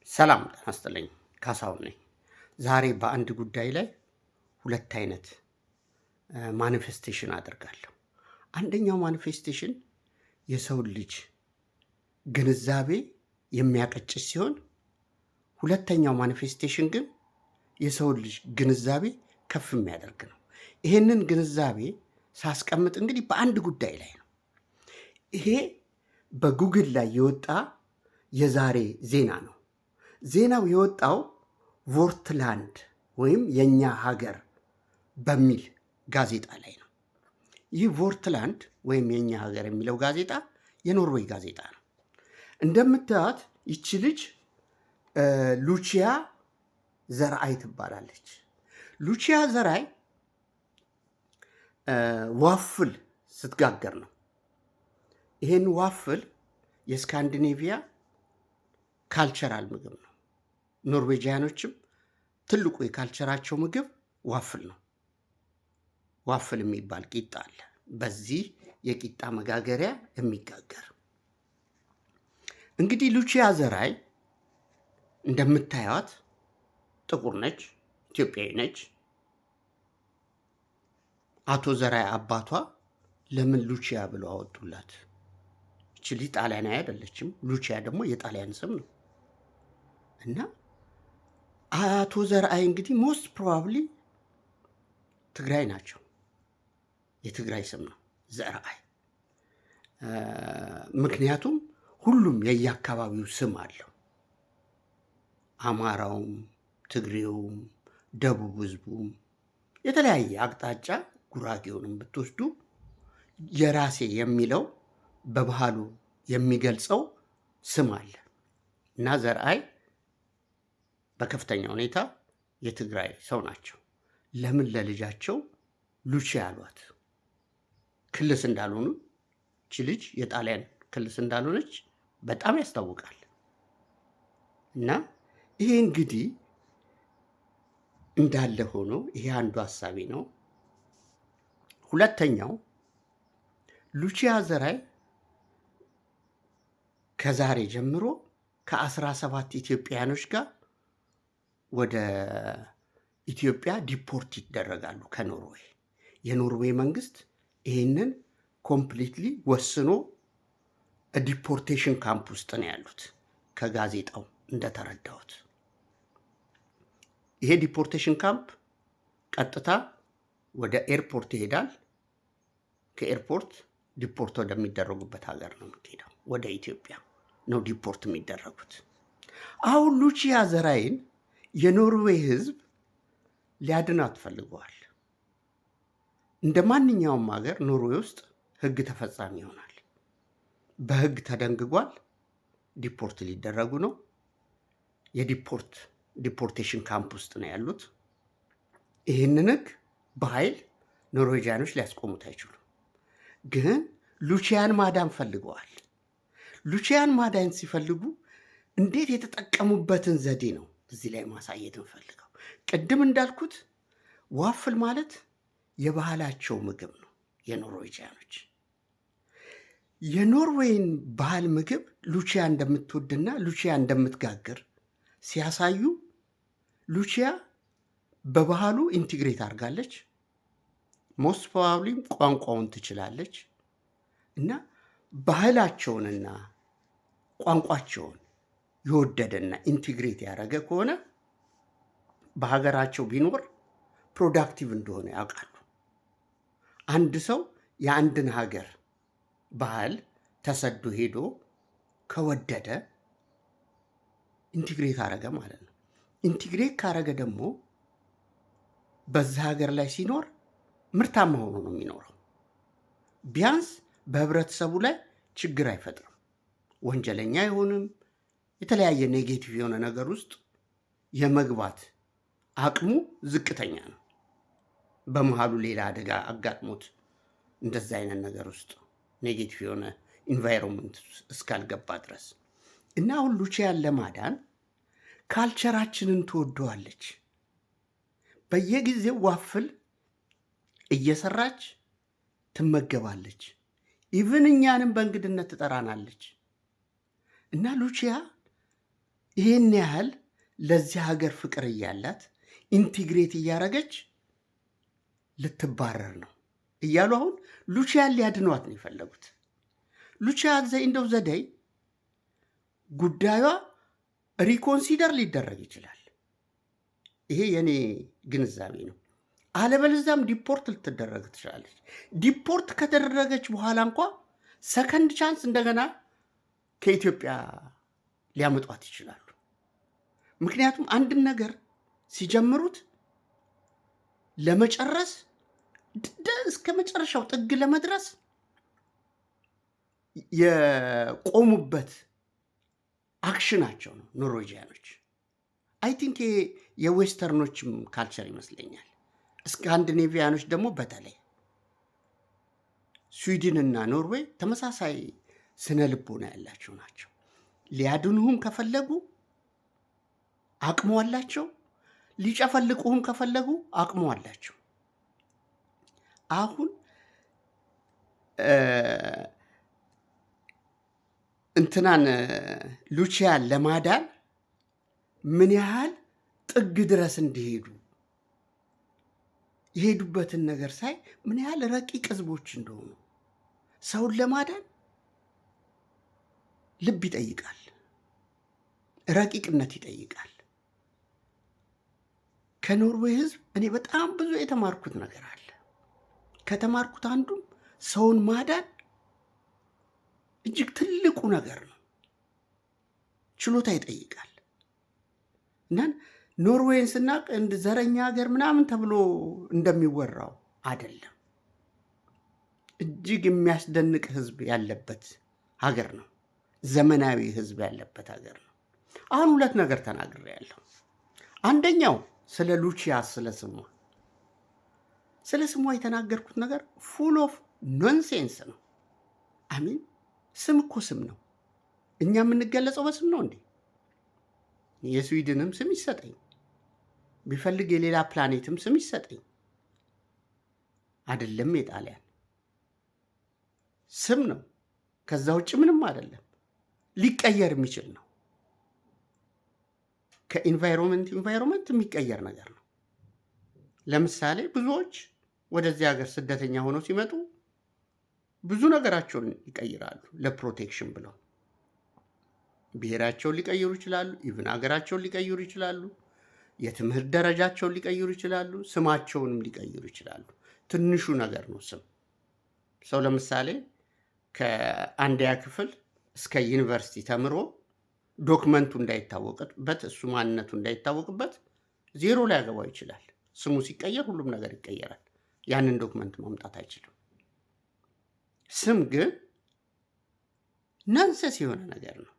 ሰላም ጤና ይስጥልኝ። ካሳሁን ነኝ። ዛሬ በአንድ ጉዳይ ላይ ሁለት አይነት ማኒፌስቴሽን አደርጋለሁ። አንደኛው ማኒፌስቴሽን የሰው ልጅ ግንዛቤ የሚያቀጭጭ ሲሆን፣ ሁለተኛው ማኒፌስቴሽን ግን የሰው ልጅ ግንዛቤ ከፍ የሚያደርግ ነው። ይሄንን ግንዛቤ ሳስቀምጥ እንግዲህ በአንድ ጉዳይ ላይ ነው። ይሄ በጉግል ላይ የወጣ የዛሬ ዜና ነው። ዜናው የወጣው ቮርትላንድ ወይም የኛ ሀገር በሚል ጋዜጣ ላይ ነው። ይህ ቮርትላንድ ወይም የኛ ሀገር የሚለው ጋዜጣ የኖርዌይ ጋዜጣ ነው። እንደምታዩት ይቺ ልጅ ሉቺያ ዘርአይ ትባላለች። ሉቺያ ዘርአይ ዋፍል ስትጋገር ነው። ይሄን ዋፍል የስካንዲኔቪያ ካልቸራል ምግብ ነው። ኖርዌጂያኖችም ትልቁ የካልቸራቸው ምግብ ዋፍል ነው። ዋፍል የሚባል ቂጣ አለ። በዚህ የቂጣ መጋገሪያ የሚጋገር እንግዲህ ሉቺያ ዘርአይ እንደምታዩት ጥቁር ነች፣ ኢትዮጵያዊ ነች። አቶ ዘርአይ አባቷ ለምን ሉቺያ ብለው አወጡላት? እቺ ልጅ ጣሊያናዊ አይደለችም። ሉቺያ ደግሞ የጣሊያን ስም ነው እና አቶ ዘርአይ እንግዲህ ሞስት ፕሮባብሊ ትግራይ ናቸው። የትግራይ ስም ነው ዘርአይ። ምክንያቱም ሁሉም የየአካባቢው ስም አለው። አማራውም፣ ትግሬውም፣ ደቡብ ህዝቡም የተለያየ አቅጣጫ፣ ጉራጌውንም ብትወስዱ የራሴ የሚለው በባህሉ የሚገልጸው ስም አለ እና ዘርአይ በከፍተኛ ሁኔታ የትግራይ ሰው ናቸው። ለምን ለልጃቸው ሉቺያ አሏት? ክልስ እንዳልሆኑ፣ እቺ ልጅ የጣሊያን ክልስ እንዳልሆነች በጣም ያስታውቃል። እና ይሄ እንግዲህ እንዳለ ሆኖ ይሄ አንዱ ሀሳቤ ነው። ሁለተኛው ሉቺያ ዘርአይ ከዛሬ ጀምሮ ከ17 ኢትዮጵያውያኖች ጋር ወደ ኢትዮጵያ ዲፖርት ይደረጋሉ ከኖርዌይ። የኖርዌይ መንግስት ይህንን ኮምፕሊትሊ ወስኖ ዲፖርቴሽን ካምፕ ውስጥ ነው ያሉት፣ ከጋዜጣው እንደተረዳሁት። ይሄ ዲፖርቴሽን ካምፕ ቀጥታ ወደ ኤርፖርት ይሄዳል። ከኤርፖርት ዲፖርት ወደሚደረጉበት ሀገር ነው የምትሄደው። ወደ ኢትዮጵያ ነው ዲፖርት የሚደረጉት። አሁን ሉቺያ ዘርአይን የኖርዌይ ህዝብ ሊያድናት ፈልገዋል። እንደ ማንኛውም ሀገር ኖርዌይ ውስጥ ህግ ተፈጻሚ ይሆናል። በህግ ተደንግጓል። ዲፖርት ሊደረጉ ነው። ዲፖርቴሽን ካምፕ ውስጥ ነው ያሉት። ይህንን ህግ በኃይል ኖርዌጂያኖች ሊያስቆሙት አይችሉም። ግን ሉቺያን ማዳን ፈልገዋል። ሉቺያን ማዳን ሲፈልጉ እንዴት የተጠቀሙበትን ዘዴ ነው እዚህ ላይ ማሳየት እንፈልገው። ቅድም እንዳልኩት ዋፍል ማለት የባህላቸው ምግብ ነው። የኖርዌጂያኖች የኖርዌይን ባህል ምግብ ሉቺያ እንደምትወድና ሉቺያ እንደምትጋግር ሲያሳዩ፣ ሉቺያ በባህሉ ኢንቲግሬት አድርጋለች። ሞስት ፕሮባብሊ ቋንቋውን ትችላለች እና ባህላቸውንና ቋንቋቸውን የወደደና ኢንቲግሬት ያደረገ ከሆነ በሀገራቸው ቢኖር ፕሮዳክቲቭ እንደሆነ ያውቃሉ። አንድ ሰው የአንድን ሀገር ባህል ተሰዶ ሄዶ ከወደደ ኢንቲግሬት አረገ ማለት ነው። ኢንቲግሬት ካረገ ደግሞ በዛ ሀገር ላይ ሲኖር ምርታማ ሆኖ ነው የሚኖረው። ቢያንስ በህብረተሰቡ ላይ ችግር አይፈጥርም። ወንጀለኛ አይሆንም። የተለያየ ኔጌቲቭ የሆነ ነገር ውስጥ የመግባት አቅሙ ዝቅተኛ ነው። በመሃሉ ሌላ አደጋ አጋጥሞት እንደዛ አይነት ነገር ውስጥ ኔጌቲቭ የሆነ ኢንቫይሮንመንት እስካልገባ ድረስ እና አሁን ሉቺያን ለማዳን ካልቸራችንን ትወደዋለች። በየጊዜው ዋፍል እየሰራች ትመገባለች። ኢቭን እኛንም በእንግድነት ትጠራናለች። እና ሉቺያ ይህን ያህል ለዚህ ሀገር ፍቅር እያላት ኢንቲግሬት እያደረገች ልትባረር ነው እያሉ አሁን ሉቺያን ሊያድኗት ነው የፈለጉት። ሉቺያ እንደው ዘደይ ጉዳዩ ሪኮንሲደር ሊደረግ ይችላል። ይሄ የኔ ግንዛቤ ነው። አለበለዚያም ዲፖርት ልትደረግ ትችላለች። ዲፖርት ከተደረገች በኋላ እንኳ ሰከንድ ቻንስ እንደገና ከኢትዮጵያ ሊያመጧት ይችላሉ። ምክንያቱም አንድን ነገር ሲጀምሩት ለመጨረስ እስከ መጨረሻው ጥግ ለመድረስ የቆሙበት አክሽናቸው ነው ኖርዌጂያኖች። አይ ቲንክ የዌስተርኖችም ካልቸር ይመስለኛል። ስካንዲኔቪያኖች ደግሞ በተለይ ስዊድንና ኖርዌይ ተመሳሳይ ስነ ልቦና ያላቸው ናቸው። ሊያድኑህም ከፈለጉ አቅሙ አላቸው፣ ሊጨፈልቁህም ከፈለጉ አቅሙ አላቸው። አሁን እንትናን ሉቺያን ለማዳን ምን ያህል ጥግ ድረስ እንዲሄዱ የሄዱበትን ነገር ሳይ ምን ያህል ረቂቅ ህዝቦች እንደሆኑ ሰውን ለማዳን ልብ ይጠይቃል፣ ረቂቅነት ይጠይቃል። ከኖርዌይ ህዝብ እኔ በጣም ብዙ የተማርኩት ነገር አለ። ከተማርኩት አንዱም ሰውን ማዳን እጅግ ትልቁ ነገር ነው። ችሎታ ይጠይቃል። እና ኖርዌይን ስናቅ እንደ ዘረኛ ሀገር ምናምን ተብሎ እንደሚወራው አይደለም። እጅግ የሚያስደንቅ ህዝብ ያለበት ሀገር ነው። ዘመናዊ ህዝብ ያለበት ሀገር ነው። አሁን ሁለት ነገር ተናግሬያለሁ። አንደኛው ስለ ሉቺያ ስለ ስሟ የተናገርኩት ነገር ፉል ኦፍ ኖንሴንስ ነው። አሚን ስም እኮ ስም ነው። እኛ የምንገለጸው በስም ነው እንዴ? የስዊድንም ስም ይሰጠኝ፣ ቢፈልግ የሌላ ፕላኔትም ስም ይሰጠኝ። አይደለም የጣሊያን ስም ነው። ከዛ ውጭ ምንም አይደለም። ሊቀየር የሚችል ነው። ከኢንቫይሮንመንት የሚቀየር ነገር ነው። ለምሳሌ ብዙዎች ወደዚህ ሀገር ስደተኛ ሆነው ሲመጡ ብዙ ነገራቸውን ይቀይራሉ። ለፕሮቴክሽን ብለው ብሔራቸውን ሊቀይሩ ይችላሉ። ኢቭን ሀገራቸውን ሊቀይሩ ይችላሉ። የትምህርት ደረጃቸውን ሊቀይሩ ይችላሉ። ስማቸውንም ሊቀይሩ ይችላሉ። ትንሹ ነገር ነው ስም። ሰው ለምሳሌ ከአንደኛ ክፍል እስከ ዩኒቨርሲቲ ተምሮ ዶክመንቱ እንዳይታወቅበት፣ እሱ ማንነቱ እንዳይታወቅበት ዜሮ ላይ ያገባው ይችላል። ስሙ ሲቀየር ሁሉም ነገር ይቀየራል። ያንን ዶክመንት ማምጣት አይችልም። ስም ግን ነንሰስ የሆነ ነገር ነው።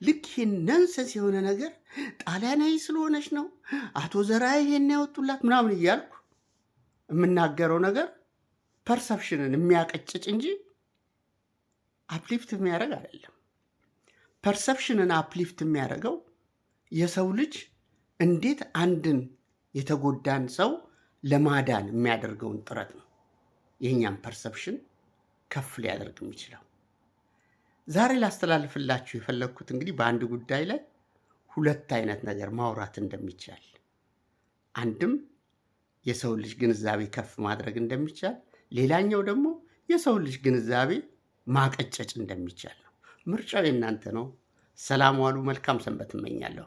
ልክ ይህን ነንሰስ የሆነ ነገር ጣሊያናዊ ስለሆነች ነው አቶ ዘርአይ ይሄን ያወጡላት ምናምን እያልኩ የምናገረው ነገር ፐርሰፕሽንን የሚያቀጭጭ እንጂ አፕሊፍት የሚያደርግ አይደለም። ፐርሰፕሽንን አፕሊፍት የሚያደርገው የሰው ልጅ እንዴት አንድን የተጎዳን ሰው ለማዳን የሚያደርገውን ጥረት ነው። የኛም ፐርሰፕሽን ከፍ ሊያደርግ የሚችለው። ዛሬ ላስተላልፍላችሁ የፈለግኩት እንግዲህ በአንድ ጉዳይ ላይ ሁለት አይነት ነገር ማውራት እንደሚቻል፣ አንድም የሰው ልጅ ግንዛቤ ከፍ ማድረግ እንደሚቻል፣ ሌላኛው ደግሞ የሰው ልጅ ግንዛቤ ማቀጨጭ እንደሚቻል ነው። ምርጫው የእናንተ ነው። ሰላም ዋሉ። መልካም ሰንበት እመኛለሁ።